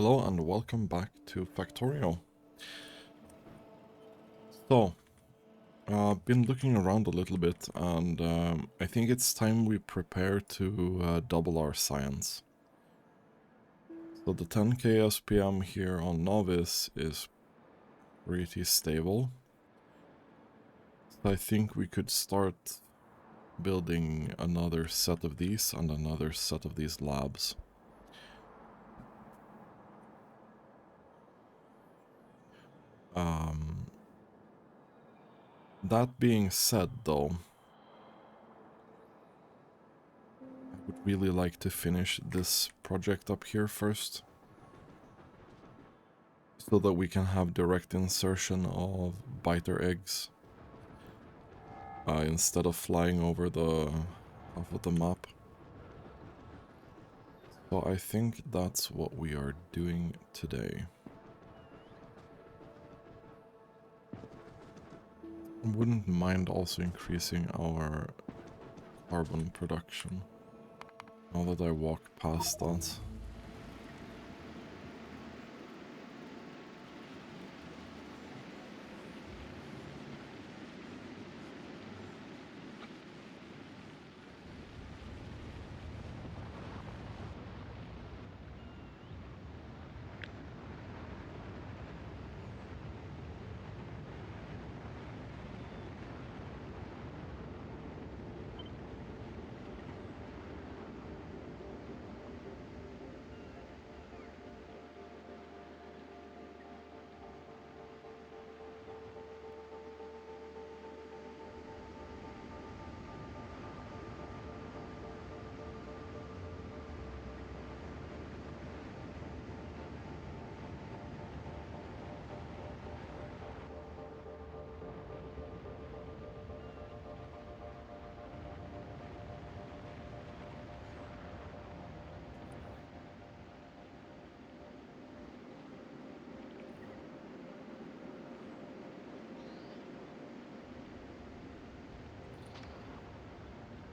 Hello and welcome back to Factorio. So, been looking around a little bit and I think it's time we prepare to double our science. So the 10k SPM here on Novice is pretty stable. So I think we could start building another set of these and another set of these labs. That being said though, I would really like to finish this project up here first, so that we can have direct insertion of biter eggs instead of flying over the half of the map. So I think that's what we are doing today. I wouldn't mind also increasing our carbon production, now that I walk past that.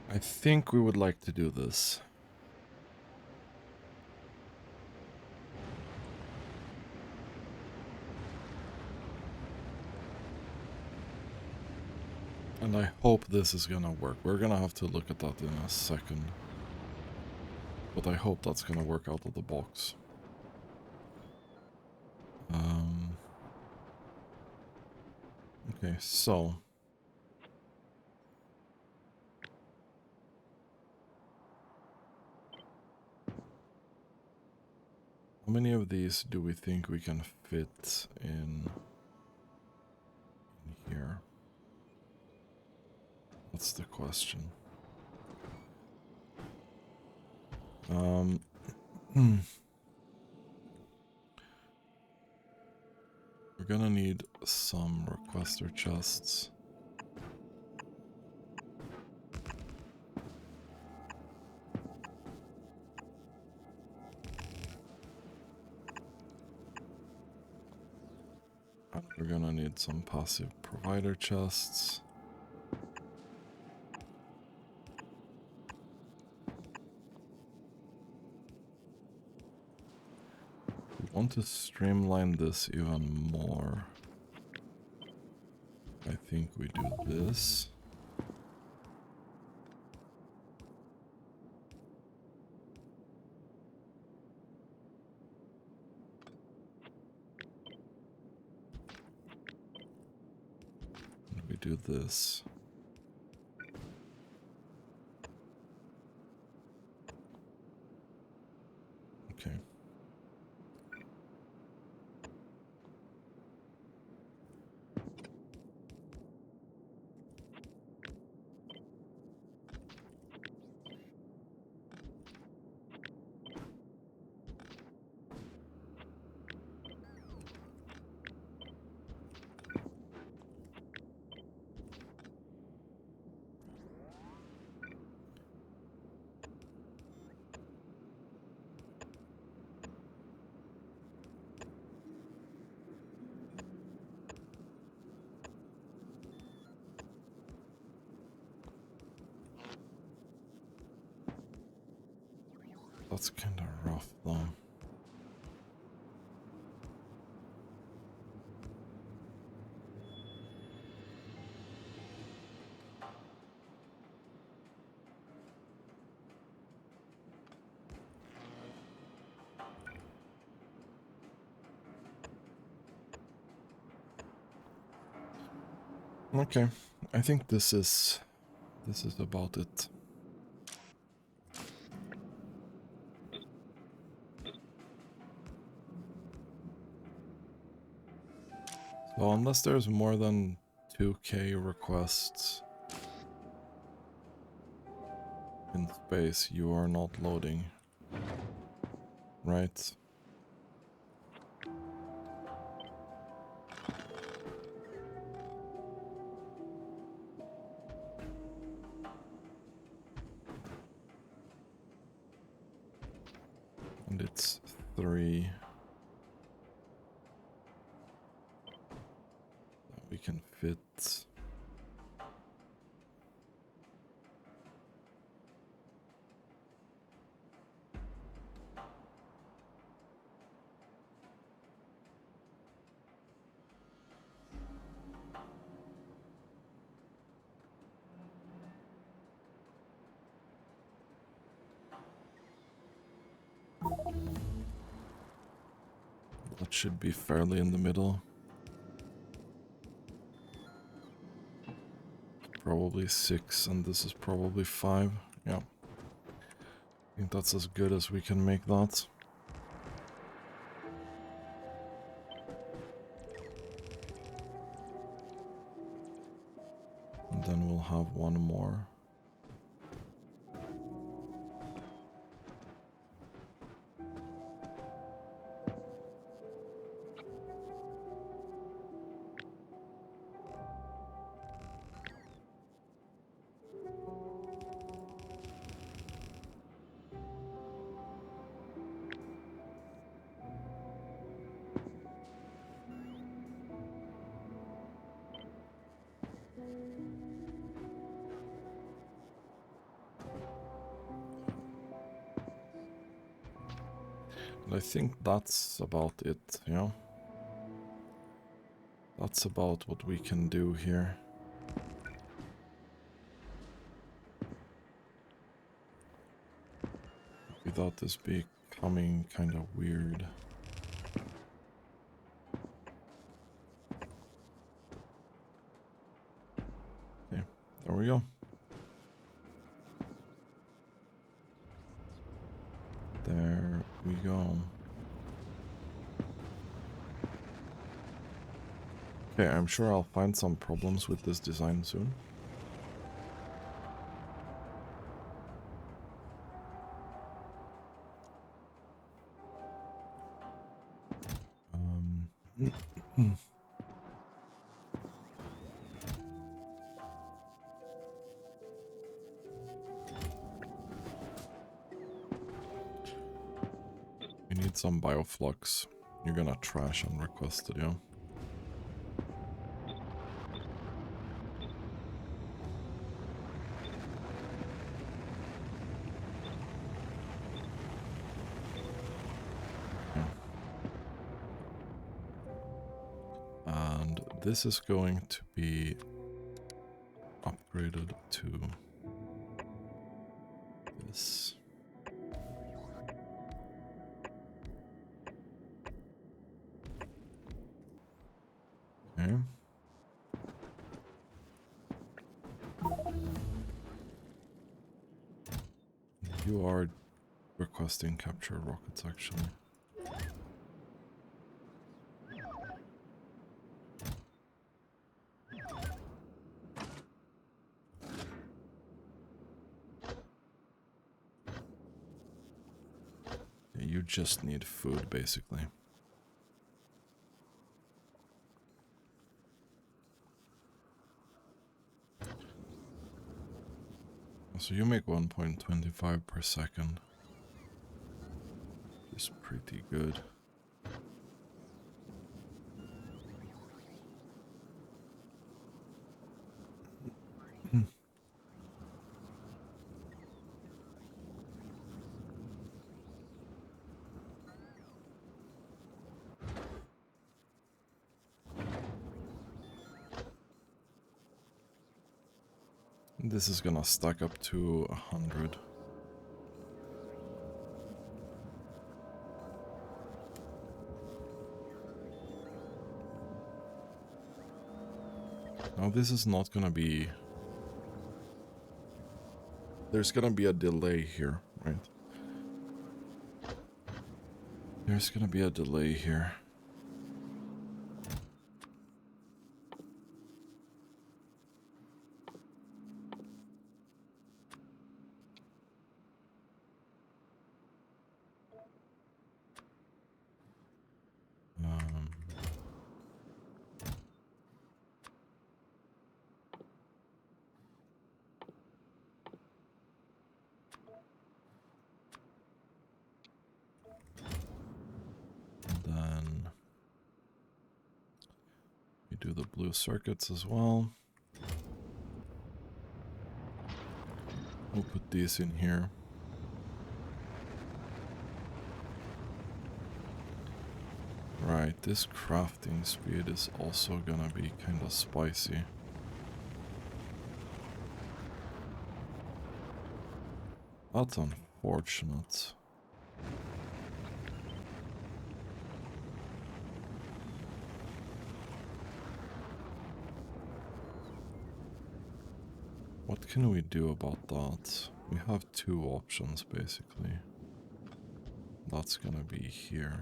I think we would like to do this. And I hope this is gonna work. We're gonna have to look at that in a second. But I hope that's gonna work out of the box. Okay, so... how many of these do we think we can fit in here? That's the question. We're gonna need some requester chests. And we're gonna need some passive provider chests. We want to streamline this even more. I think we do this. And we do this. Okay. That's kind of rough though. Okay, I think this is about it. So unless there's more than 2k requests in space, you are not loading, right? And it's 3 that we can fit. That should be fairly in the middle. Probably 6, and this is probably 5. Yeah. I think that's as good as we can make that. And then we'll have one more. And I think that's about it, yeah? That's about what we can do here. Without this becoming kind of weird. Okay, there we go. There we go. Okay, I'm sure I'll find some problems with this design soon. We need some bioflux. You're gonna trash unrequested, yeah? And this is going to be upgraded to this. Okay. You are requesting capture rockets, actually. Yeah, you just need food, basically. So you make 1.25 per second. Is pretty good. This is gonna stack up to 100. Now this is not gonna be... There's gonna be a delay here, right? There's gonna be a delay here. Then we do the blue circuits as well. We'll put these in here. Right, this crafting speed is also gonna be kind of spicy. That's unfortunate. What can we do about that? We have two options basically. That's gonna be here.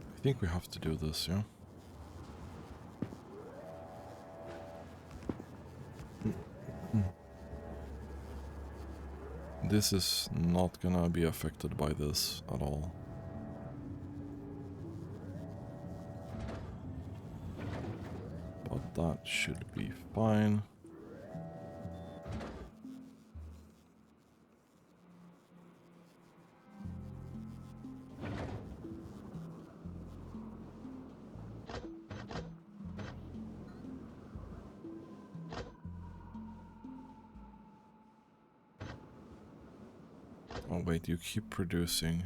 I think we have to do this, yeah? This is not gonna be affected by this at all. But that should be fine. Oh wait, you keep producing.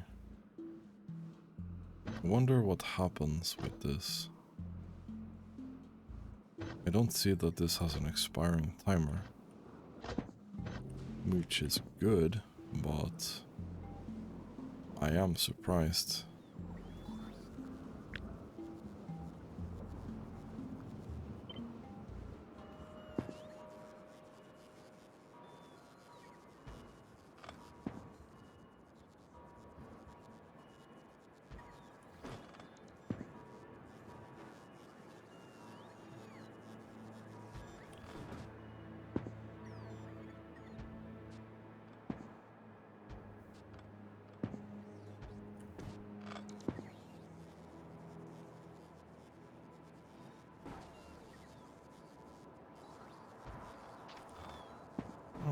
I wonder what happens with this. I don't see that this has an expiring timer. Which is good, but I am surprised.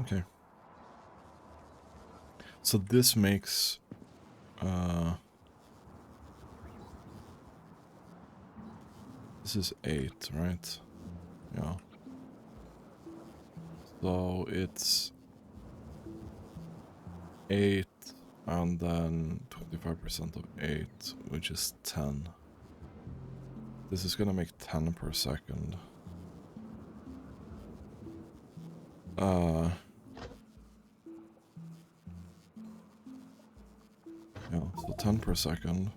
Okay. So this makes this is 8, right? Yeah. So it's 8 and then 25% of 8, which is 10. This is gonna make 10 per second. Yeah, so 10 per second.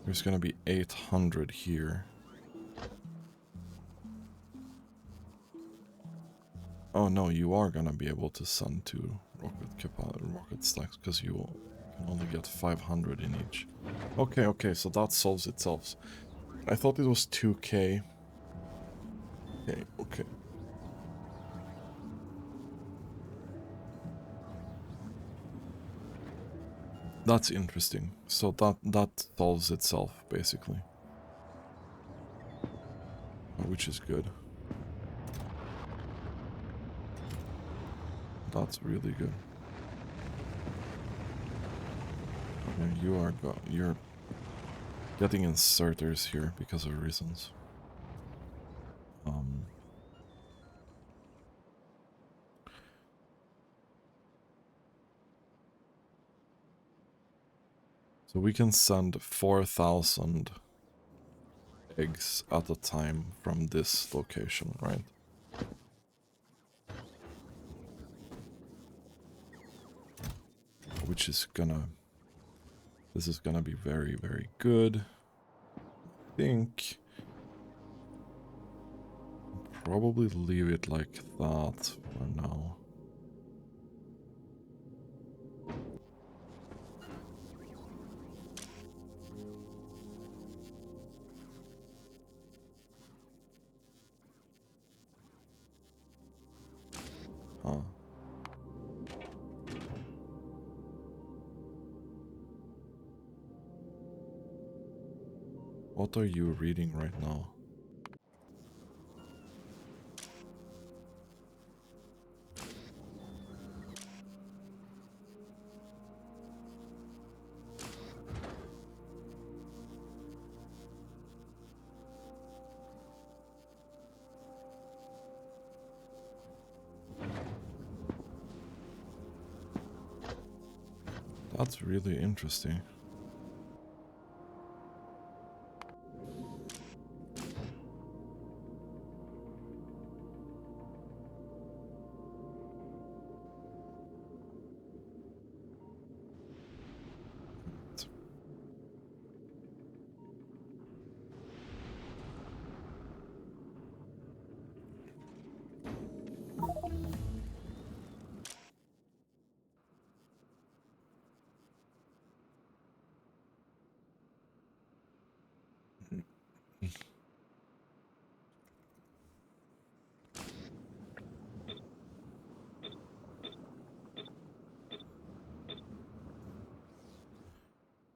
There's gonna be 800 here. Oh no, you are gonna be able to send two rocket stacks because you can only get 500 in each. Okay, okay, so that solves itself. I thought it was 2k. Okay, okay. That's interesting. So that solves itself, basically. Which is good. That's really good. Okay, you're getting inserters here because of reasons. So we can send 4,000 eggs at a time from this location, right? Which is gonna... This is gonna be very, very good. I think... Probably leave it like that for now. Huh. What are you reading right now? That's really interesting.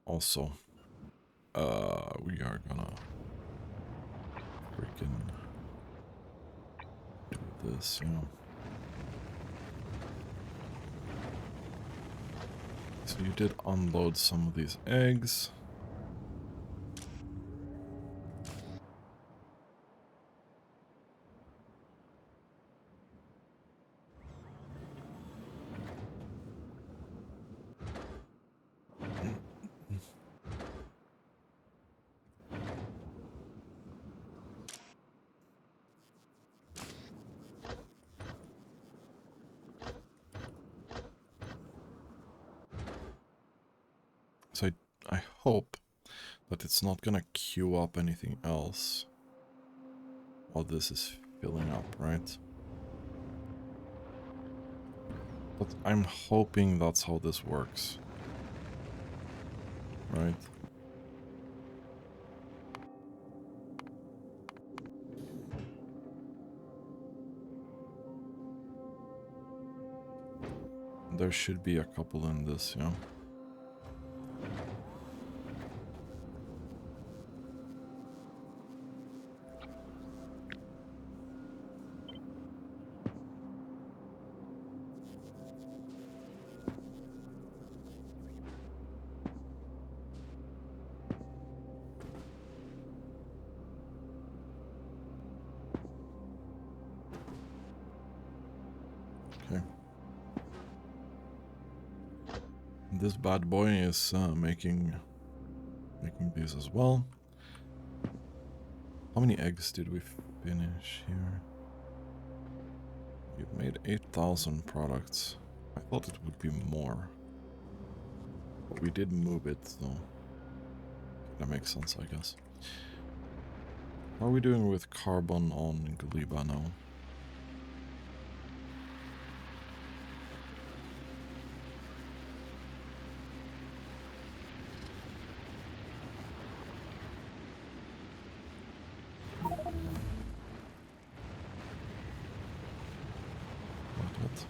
Also, we are gonna freaking do this, you know. So you did unload some of these eggs. So I hope that it's not gonna queue up anything else while this is filling up, right? But I'm hoping that's how this works. Right? There should be a couple in this, yeah. Okay. This bad boy is making these as well. How many eggs did we finish here? We've made 8,000 products. I thought it would be more. But we did move it, so that makes sense, I guess. How are we doing with carbon on Gleba now? What?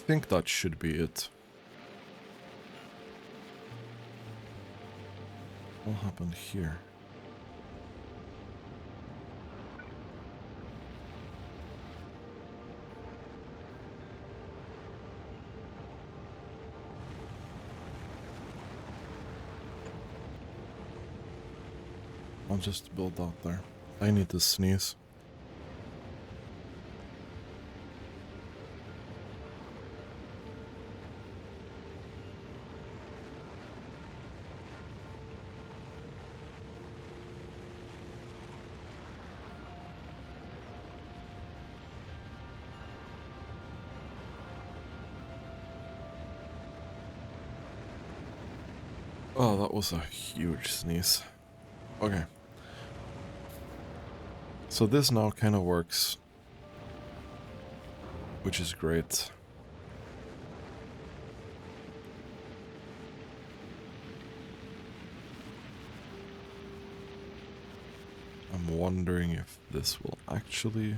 think that should be it. What happened here? I'll just build out there. I need to sneeze. Oh, that was a huge sneeze. Okay. So this now kind of works, which is great. I'm wondering if this will actually...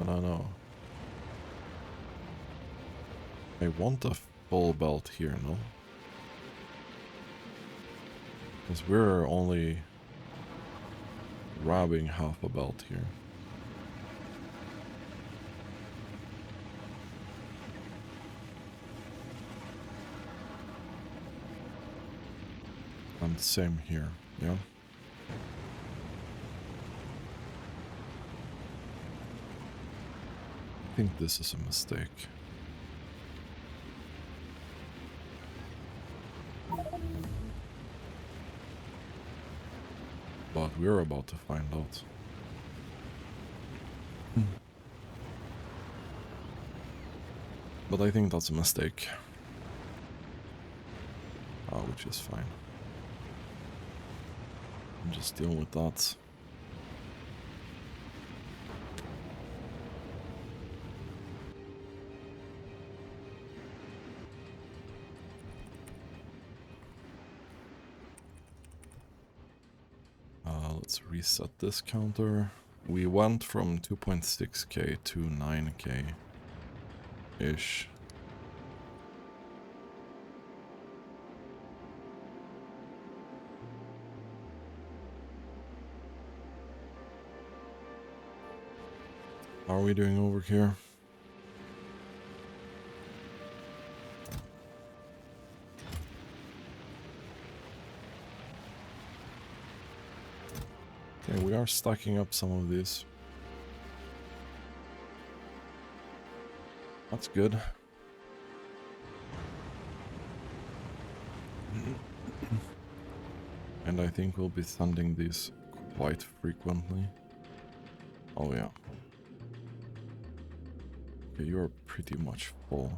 No. I want a full belt here, no? Because we're only grabbing half a belt here. And same here, yeah? I think this is a mistake. But we're about to find out. But I think that's a mistake. Which is fine. I'm just dealing with that. Let's reset this counter. We went from 2.6k to 9k-ish. How are we doing over here? Okay, we are stacking up some of these. That's good. And I think we'll be sending these quite frequently. Oh yeah. Okay, you're pretty much full.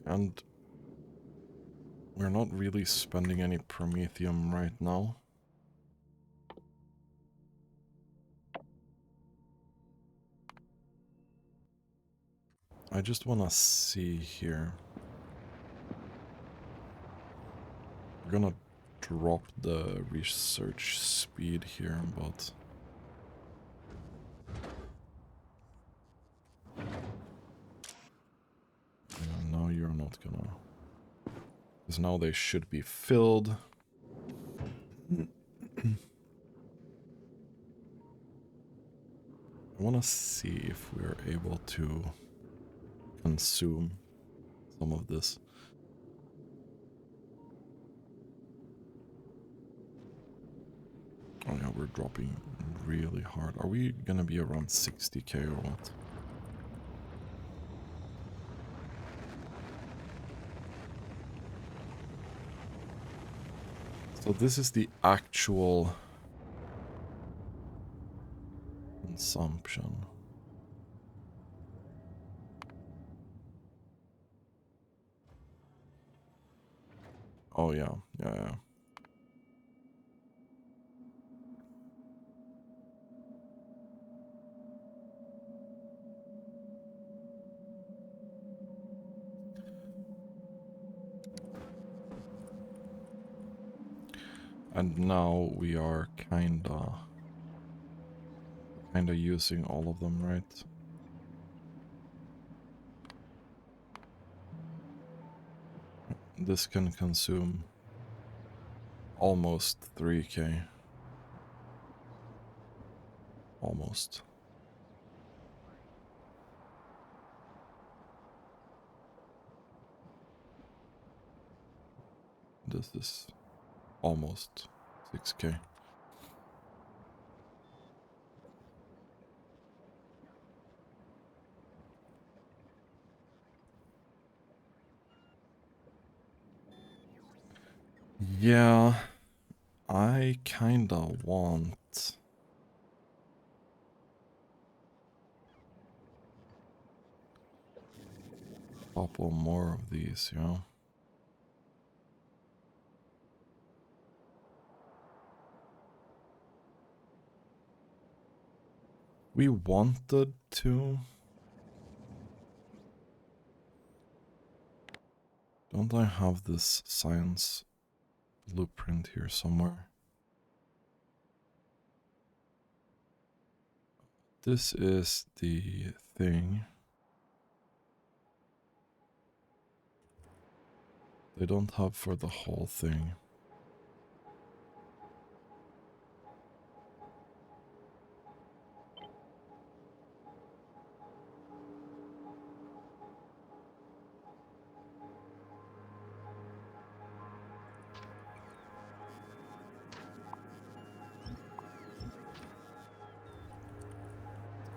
And we're not really spending any Promethium right now. I just want to see here. We're gonna drop the research speed here, but... yeah, now you're not gonna... because now they should be filled. I want to see if we're able to consume some of this. Oh yeah, we're dropping really hard. Are we gonna be around 60k or what? So this is the actual consumption. Oh, yeah. Yeah, yeah. And now we are kinda using all of them, right? This can consume almost 3k. Almost. This is almost 6k. Yeah, I kinda want a couple more of these, you know? We wanted to. Don't I have this science blueprint here somewhere? This is the thing. They don't have for the whole thing.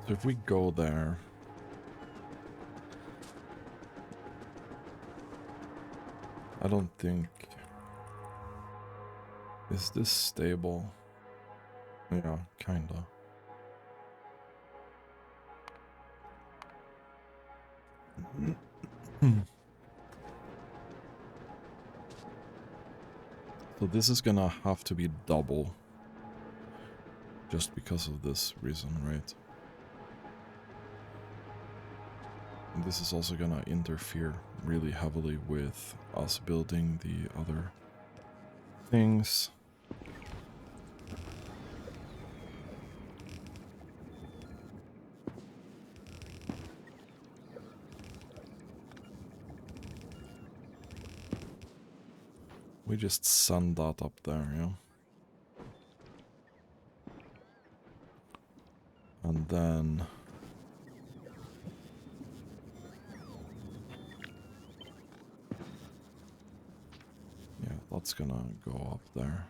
So if we go there, I don't think... Is this stable? Yeah, kinda. So this is gonna have to be double. Just because of this reason, right? And this is also gonna interfere really heavily with us building the other things. We just send that up there, yeah? And then... yeah, that's gonna go up there.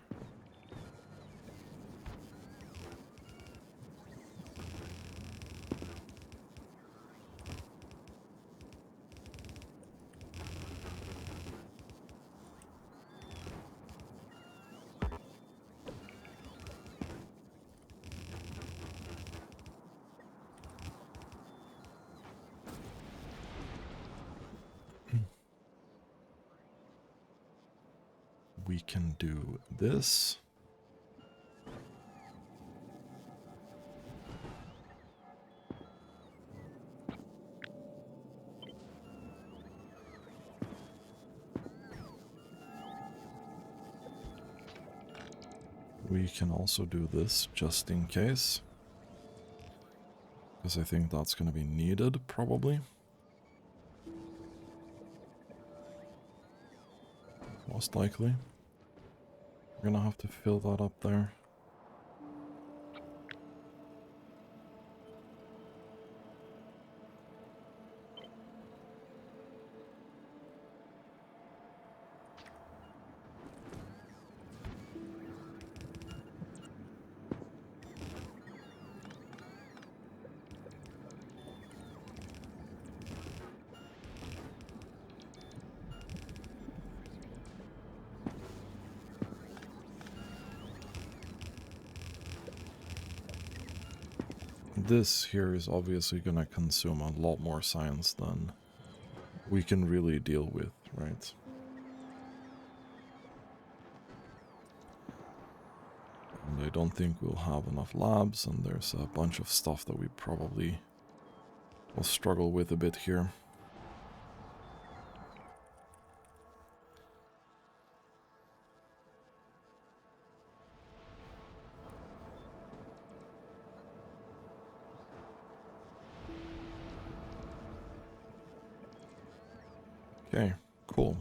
We can do this. We can also do this just in case. Because I think that's going to be needed, probably. Most likely. We're going to have to fill that up there. This here is obviously going to consume a lot more science than we can really deal with, right? I don't think we'll have enough labs, and there's a bunch of stuff that we probably will struggle with a bit here. Okay, cool.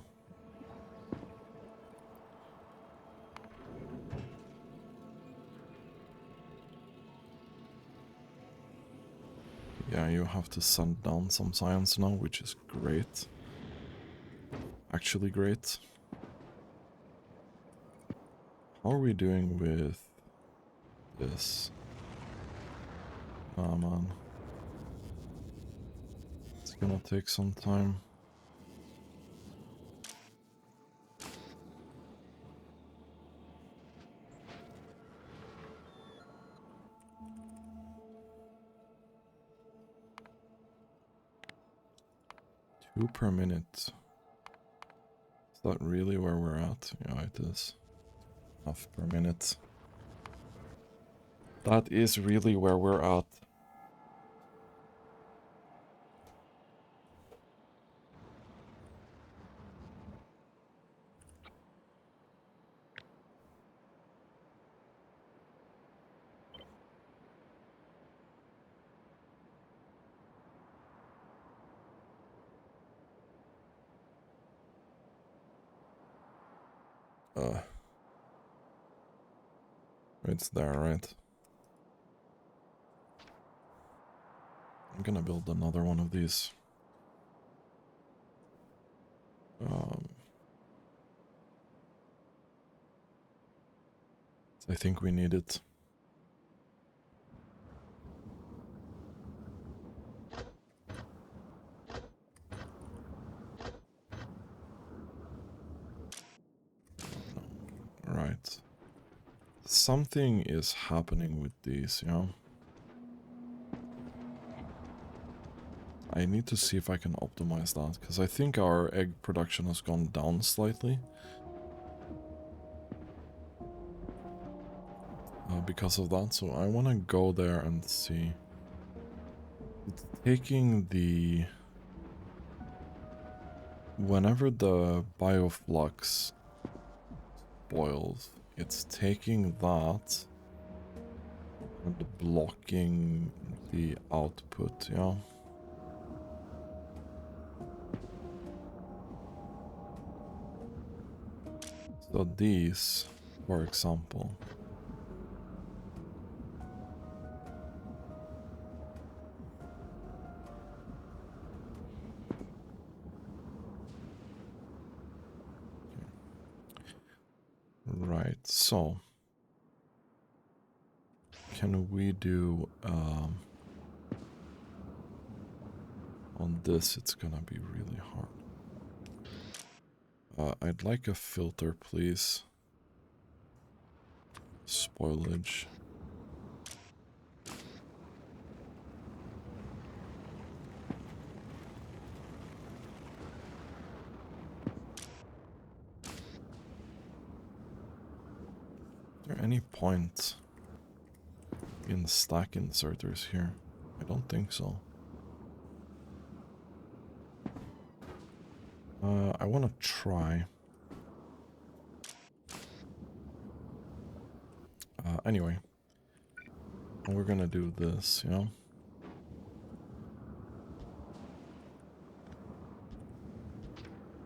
Yeah, you have to send down some science now, which is great. Actually great. How are we doing with this? Ah, man. It's gonna take some time. Two per minute. Is that really where we're at? Yeah, it is. Half per minute. That is really where we're at. It's there, right? I'm gonna build another one of these. I think we need it. Right. Something is happening with these, you know? I need to see if I can optimize that, because I think our egg production has gone down slightly. Because of that, so I want to go there and see. It's taking the... Whenever the bioflux boils, it's taking that and blocking the output, yeah? So these, for example. Right, so can we do on this? It's gonna be really hard. I'd like a filter, please. Spoilage. Is there any point in stack inserters here? I don't think so. I want to try. Anyway, we're gonna do this, you know?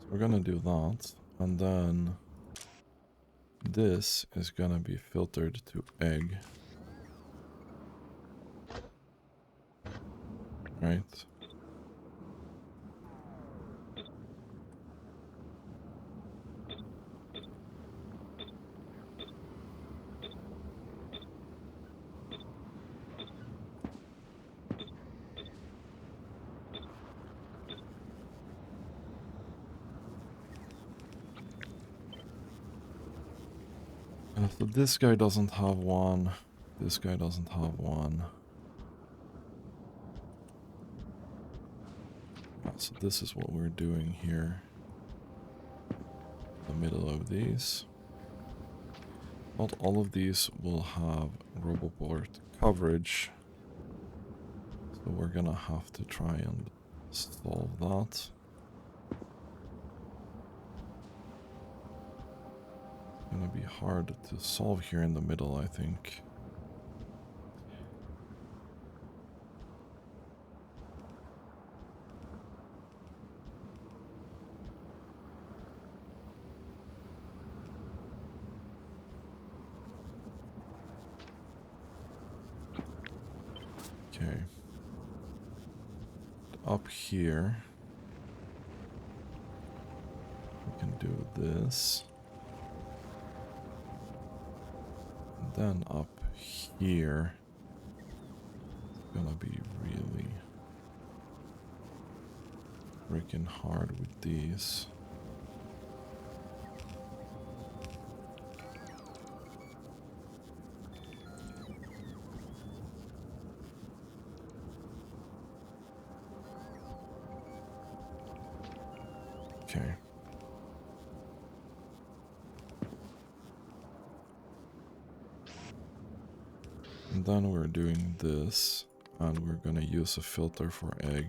So we're gonna do that, and then this is gonna be filtered to egg. Right? So this guy doesn't have one. This guy doesn't have one. So this is what we're doing here. The middle of these. Not all of these will have Roboport coverage, so we're gonna have to try and solve that. It's gonna be hard to solve here in the middle, I think. Okay. Up here, we can do this. And then up here, it's gonna be really freaking hard with these. Okay. And then we're doing this, and we're gonna use a filter for egg.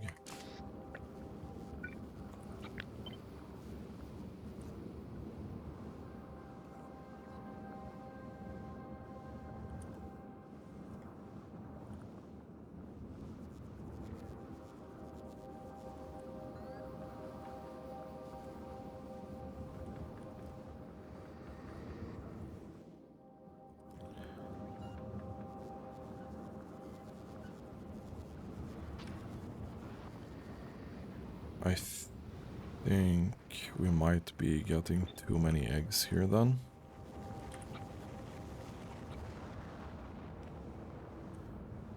I think we might be getting too many eggs here then.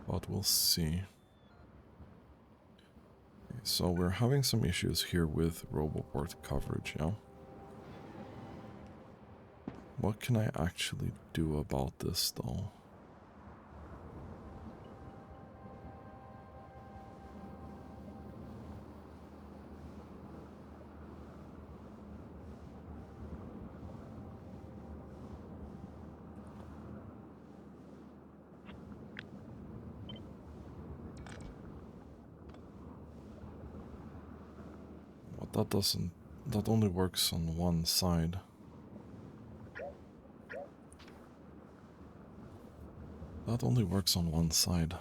But we'll see. Okay, so we're having some issues here with Roboport coverage, yeah? What can I actually do about this though? But that only works on one side. That only works on one side.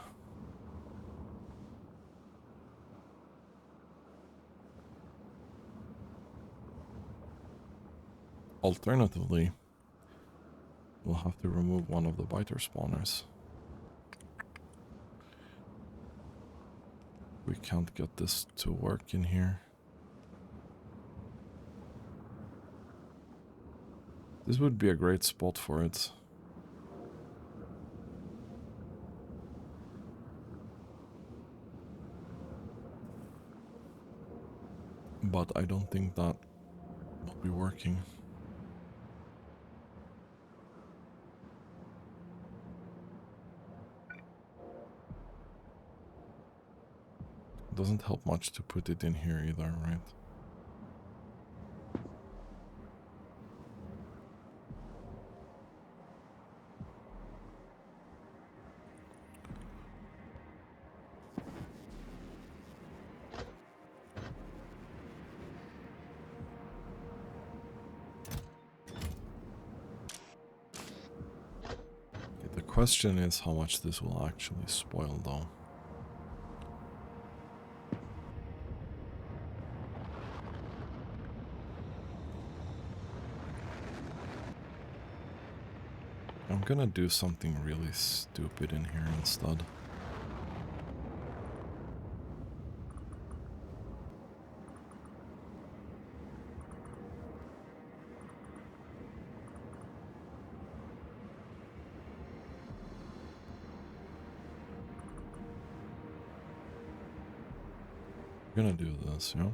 Alternatively, we'll have to remove one of the biter spawners. We can't get this to work in here. This would be a great spot for it. But I don't think that will be working. Doesn't help much to put it in here either, right? Okay, the question is how much this will actually spoil though. I'm gonna do something really stupid in here instead. I'm gonna do this, yeah?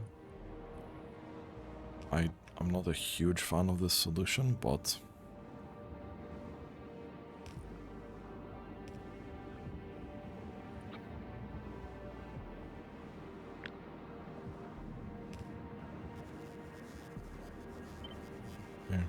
I'm not a huge fan of this solution, but okay.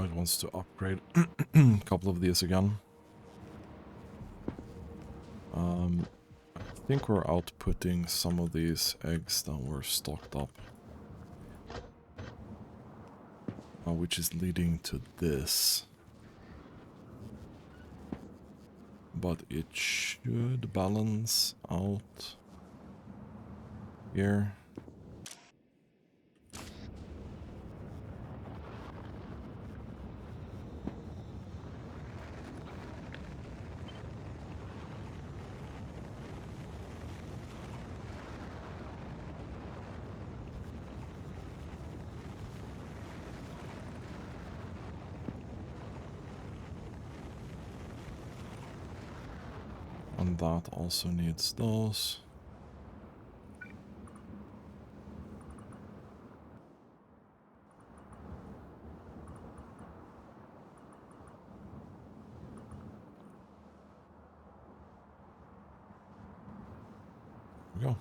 it wants to upgrade a couple of these again. I think we're outputting some of these eggs that were stocked up. Which is leading to this. But it should balance out here. And that also needs those. There we go.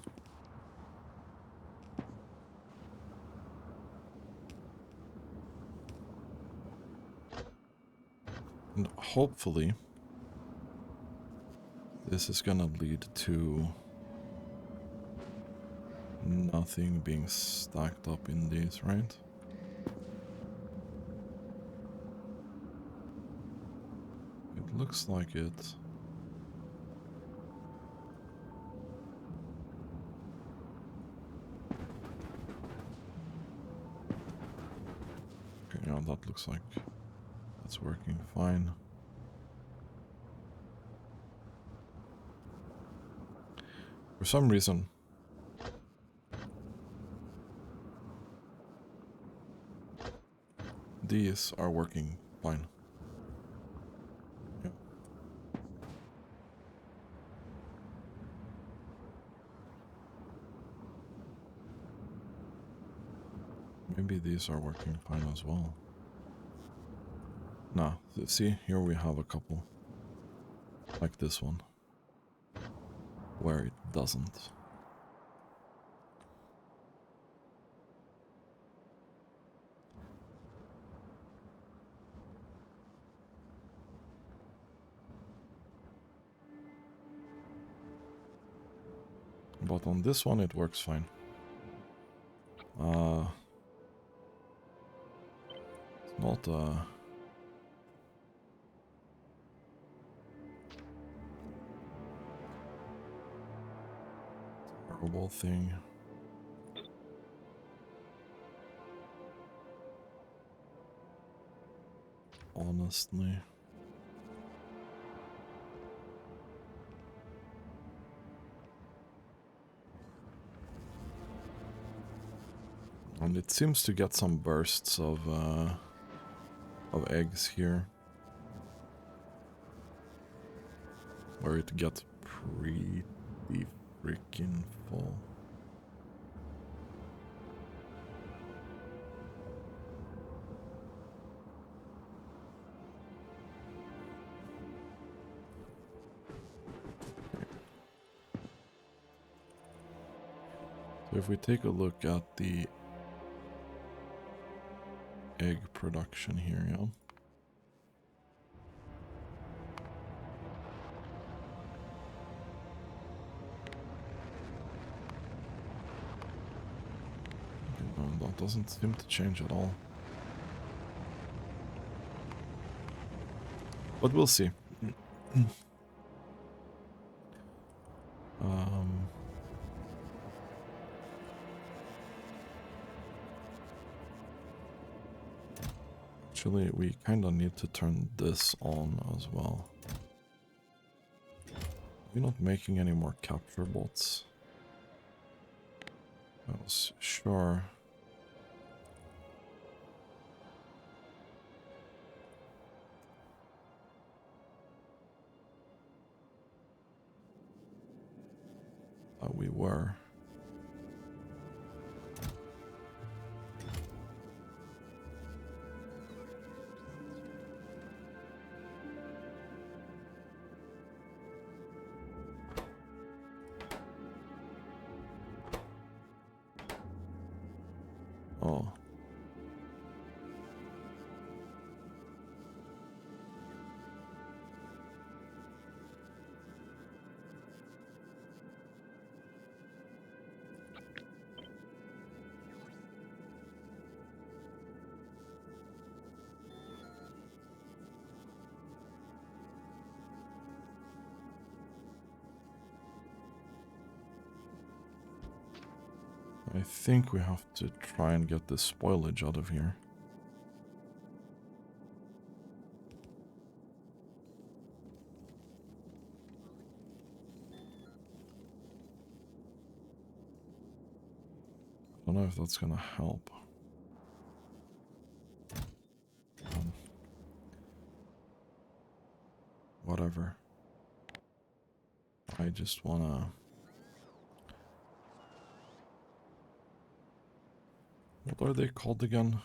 And hopefully this is gonna lead to nothing being stacked up in these, right? It looks like it. Okay, yeah, that looks like that's working fine. For some reason, these are working fine. Yeah. Maybe these are working fine as well. Nah, see, here we have a couple. Like this one. Where it doesn't. But on this one it works fine. It's not a terrible thing. Honestly. And it seems to get some bursts of eggs here. Where it gets pretty freaking full. So if we take a look at the egg production here, yeah. Okay, no, that doesn't seem to change at all. But we'll see. Actually, we kind of need to turn this on as well. We're not making any more capture bots. I was sure. That we were. Oh. think we have to try and get this spoilage out of here. I don't know if that's gonna help. Whatever. I just wanna... What are they called again?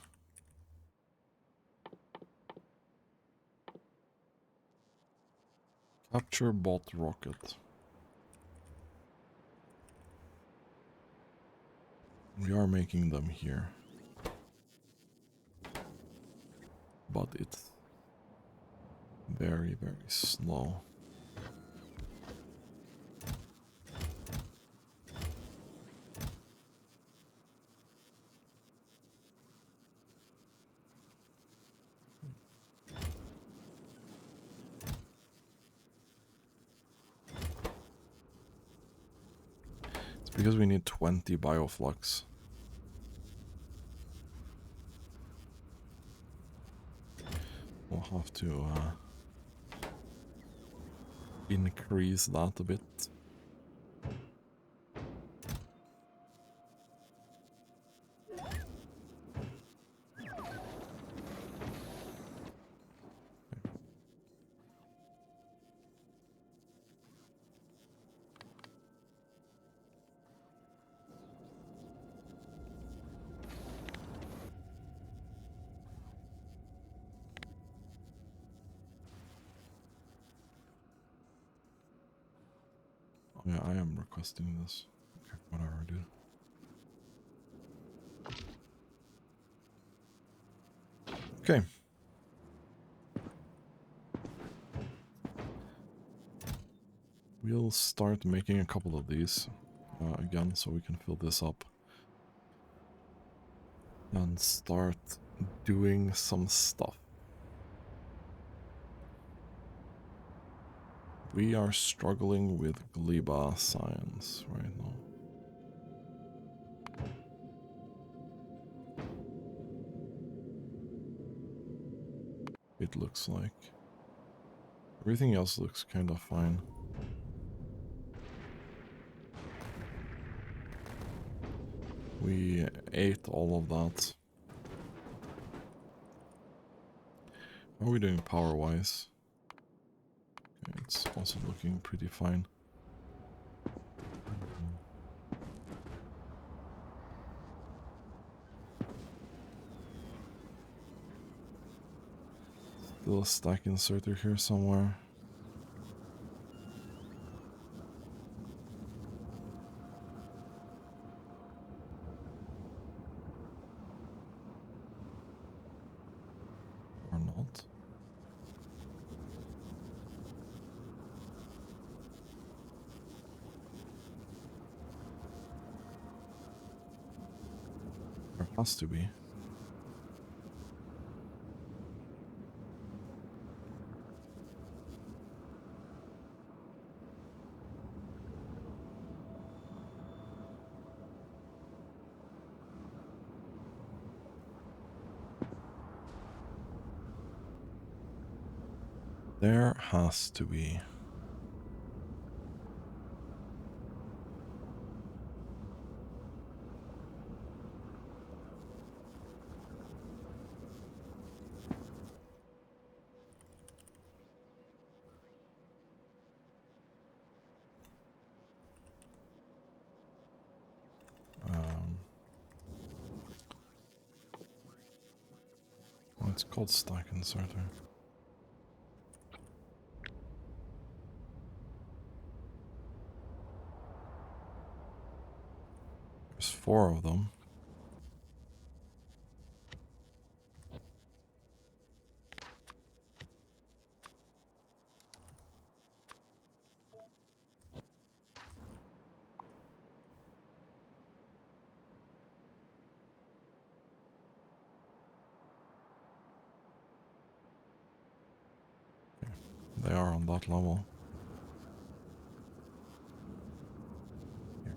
Capture bot rocket. We are making them here. But it's very, very slow. It's because we need 20 bioflux. We'll have to increase that a bit. Oh yeah, I am requesting this. Okay, whatever, dude. Okay. We'll start making a couple of these again, so we can fill this up. And start doing some stuff. We are struggling with Gleba science right now. It looks like. Everything else looks kind of fine. We ate all of that. How are we doing power-wise? Okay, it's also looking pretty fine. Still a stack inserter here somewhere. Or not. There has to be. There has to be. Oh, it's called stack inserter. There's 4 of them. They are on that level. Here.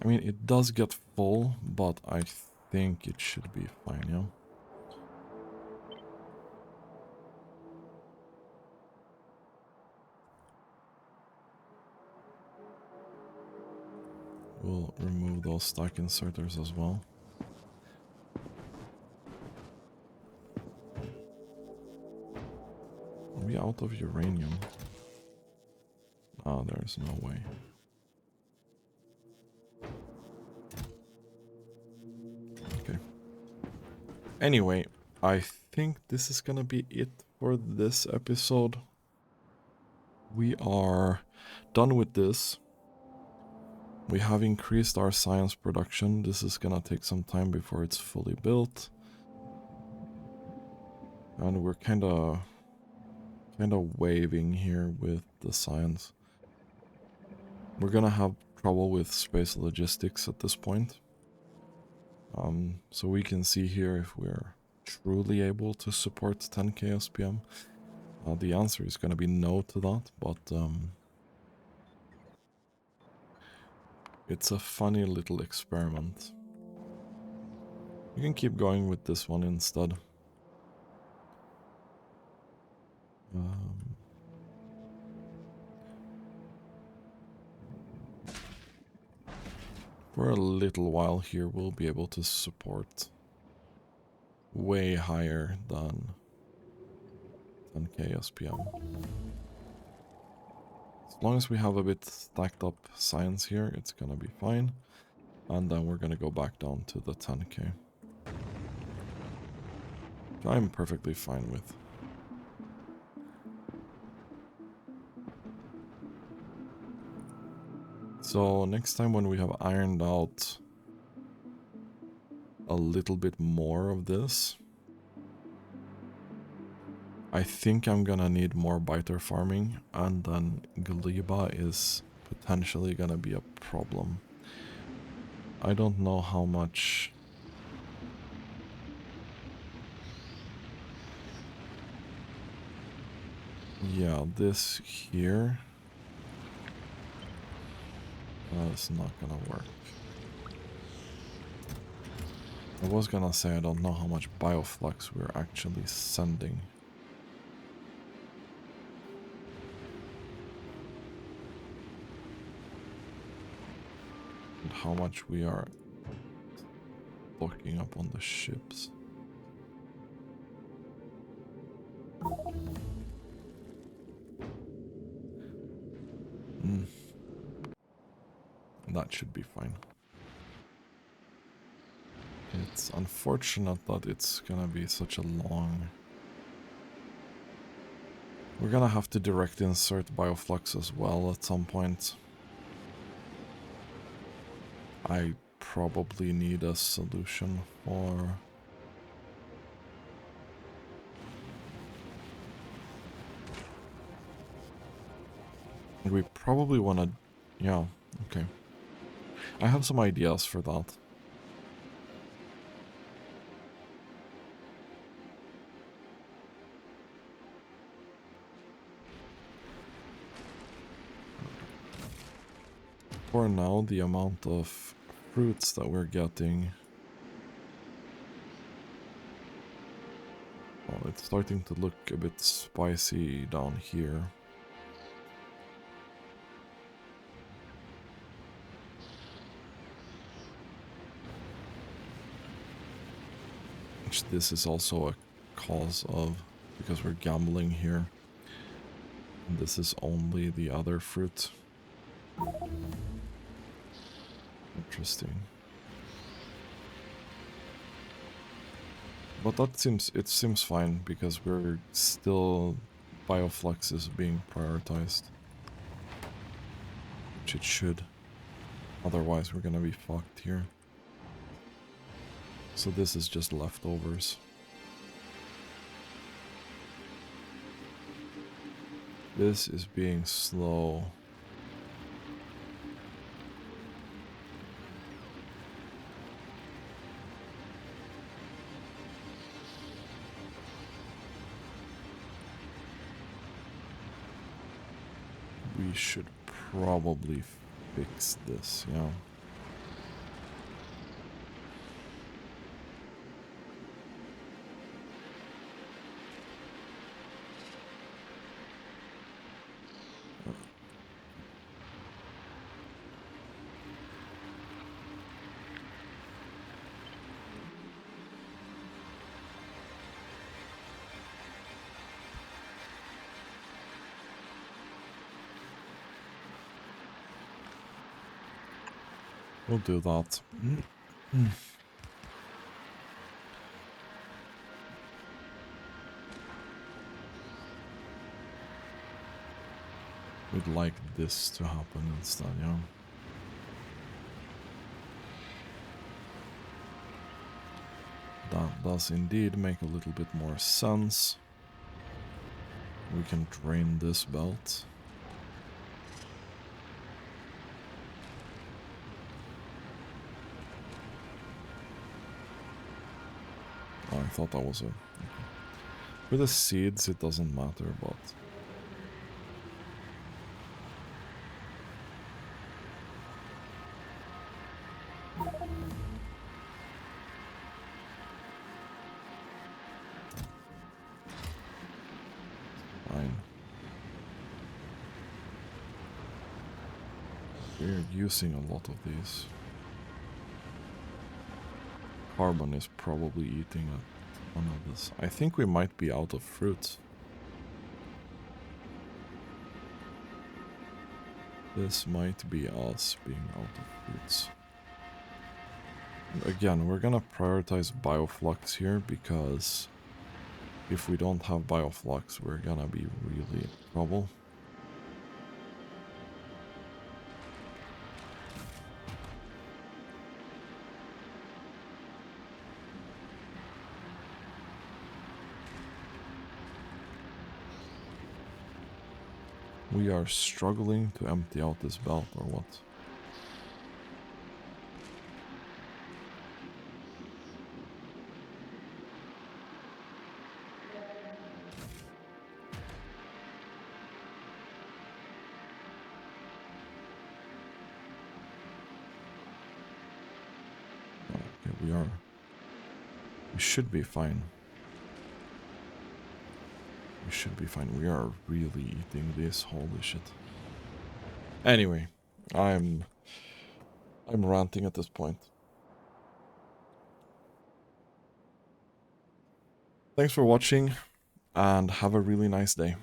I mean, it does get full, but I think it should be fine, yeah? We'll remove those stack inserters as well. Are we out of uranium? Oh, there's no way. Okay. Anyway, I think this is gonna be it for this episode. We are done with this. We have increased our science production. This is gonna take some time before it's fully built. And we're kinda waving here with the science. We're gonna have trouble with space logistics at this point. So we can see here if we're truly able to support 10k SPM. The answer is gonna be no to that, but it's a funny little experiment. You can keep going with this one instead. For a little while here, we'll be able to support way higher than 10k SPM. As long as we have a bit stacked up science here, it's gonna be fine. And then we're gonna go back down to the 10k. Which I'm perfectly fine with. So next time when we have ironed out a little bit more of this, I think I'm gonna need more biter farming, and then Gleba is potentially gonna be a problem. I don't know how much... Yeah, this here... That's not gonna work. I was gonna say I don't know how much bioflux we're actually sending. And how much we are stocking up on the ships. That should be fine. It's unfortunate that it's gonna be such a long... We're gonna have to direct insert bioflux as well at some point. I probably need a solution for... We probably wanna... Yeah, okay. I have some ideas for that. For now, the amount of fruits that we're getting... Well, it's starting to look a bit spicy down here. Which this is also a cause of, because we're gambling here. And this is only the other fruit. Interesting. But that seems fine, because we're still... Bioflux is being prioritized. Which it should. Otherwise we're gonna be fucked here. So this is just leftovers. This is being slow. We should probably fix this, yeah. We'll do that. We'd like this to happen instead, yeah. That does indeed make a little bit more sense. We can drain this belt. Oh, I thought that was a... Okay. With the seeds it doesn't matter, but... Fine. We're using a lot of these. Carbon is probably eating a ton of this. I think we might be out of fruit. This might be us being out of fruits. Again, we're gonna prioritize bioflux here because if we don't have bioflux, we're gonna be really in trouble. We are struggling to empty out this belt, or what? Okay, we are. We should be fine. We should be fine. We are really eating this. Holy shit. Anyway, I'm ranting at this point. Thanks for watching, and have a really nice day.